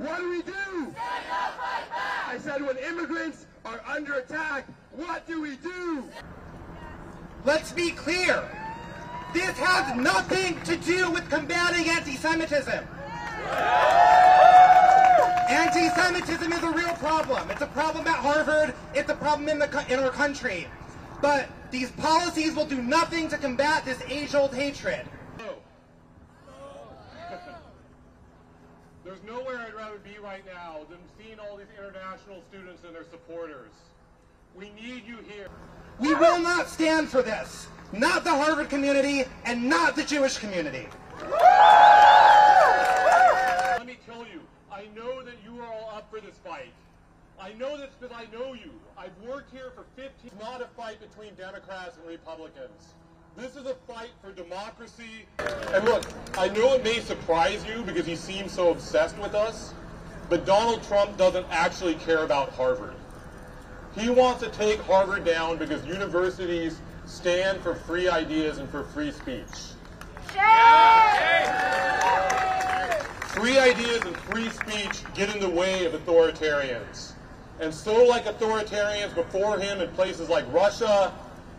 what do we do? Stand up, fight back! I said when immigrants are under attack, what do we do? Let's be clear. This has nothing to do with combating anti-Semitism. Anti-Semitism is a real problem. It's a problem at Harvard. It's a problem in our country. But these policies will do nothing to combat this age-old hatred. There's nowhere I'd rather be right now than seeing all these international students and their supporters. We need you here. We will not stand for this. Not the Harvard community and not the Jewish community. Let me tell you, I know that you are all up for this fight. I know this because I know you. I've worked here for 15 years. It's not a fight between Democrats and Republicans. This is a fight for democracy. And look, I know it may surprise you because he seems so obsessed with us, but Donald Trump doesn't actually care about Harvard. He wants to take Harvard down because universities stand for free ideas and for free speech. Free ideas and free speech get in the way of authoritarians. And so like authoritarians before him in places like Russia,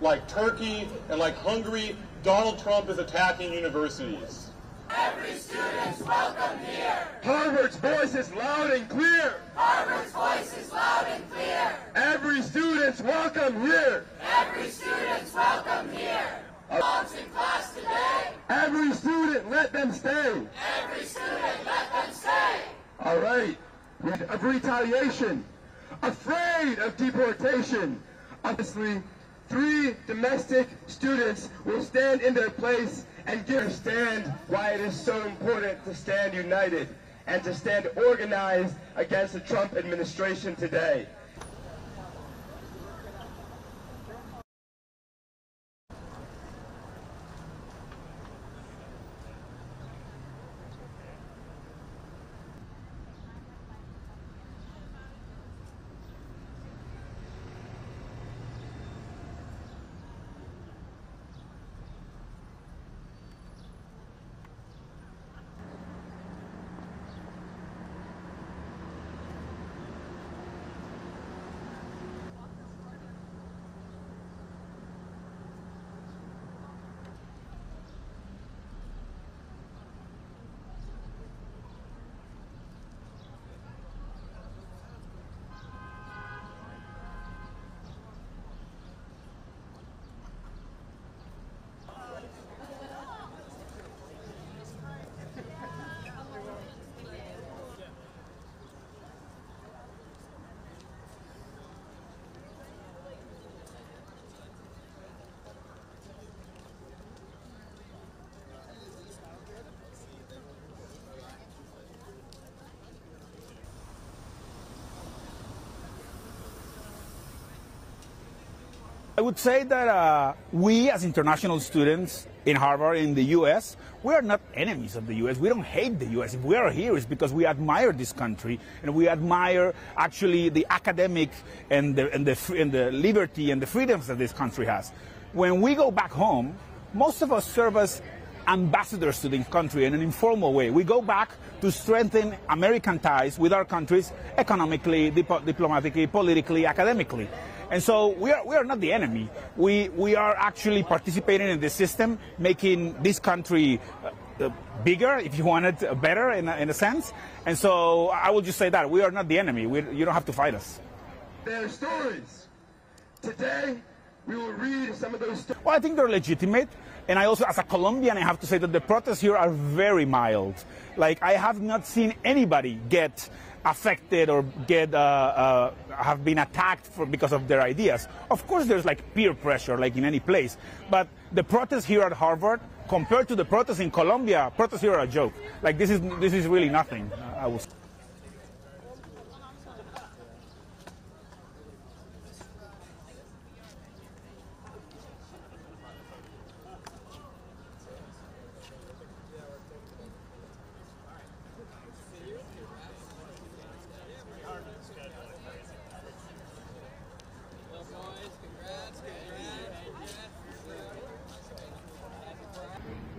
like Turkey, and like Hungary, Donald Trump is attacking universities. Every student's welcome here. Harvard's voice is loud and clear. Harvard's voice is loud and clear. Every student's welcome here. Every student's welcome here. Belongs in class today. Every student, let them stay. Every student, let them stay. All right. Of retaliation. Afraid of deportation. Obviously, 3 domestic students will stand in their place and understand why it is so important to stand united and to stand organized against the Trump administration today. I would say that we as international students in Harvard, in the U.S., we are not enemies of the U.S. We don't hate the U.S. If we are here, it's because we admire this country, and we admire actually the academic and the liberty and the freedoms that this country has. When we go back home, most of us serve as ambassadors to the country in an informal way. We go back to strengthen American ties with our countries economically, diplomatically, politically, academically. And so we are not the enemy. We are actually participating in the system, making this country bigger, if you want it, better in a sense. And so I will just say that we are not the enemy. You don't have to fight us. Their stories. Today, we will read some of those stories. Well, I think they're legitimate. And I also, as a Colombian, I have to say that the protests here are very mild. Like, I have not seen anybody get affected or have been attacked because of their ideas. Of course, there's like peer pressure, like in any place. But the protests here at Harvard, compared to the protests in Colombia, protests here are a joke. Like, this is really nothing, I would say.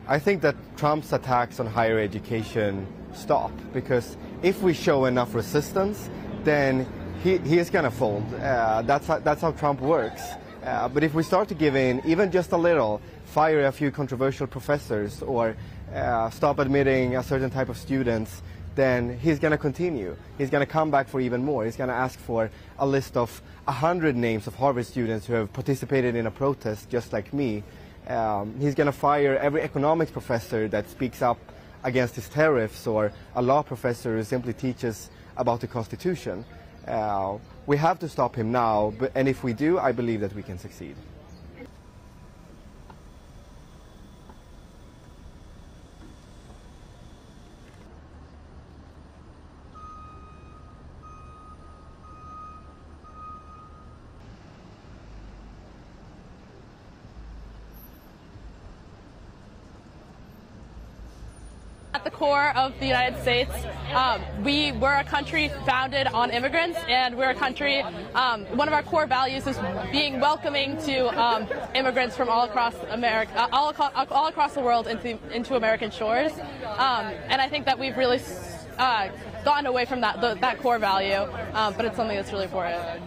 I think that Trump's attacks on higher education stop because if we show enough resistance, then he is going to fold. That's how Trump works. But if we start to give in, even just a little, fire a few controversial professors or stop admitting a certain type of students, then he's going to continue. He's going to come back for even more. He's going to ask for a list of 100 names of Harvard students who have participated in a protest just like me. He's going to fire every economics professor that speaks up against his tariffs, or a law professor who simply teaches about the Constitution. We have to stop him now, and if we do, I believe that we can succeed. At the core of the United States, we're a country founded on immigrants, and we're a country, one of our core values is being welcoming to immigrants from all across America, all across the world into American shores. And I think that we've really gotten away from that core value, but it's something that's really important.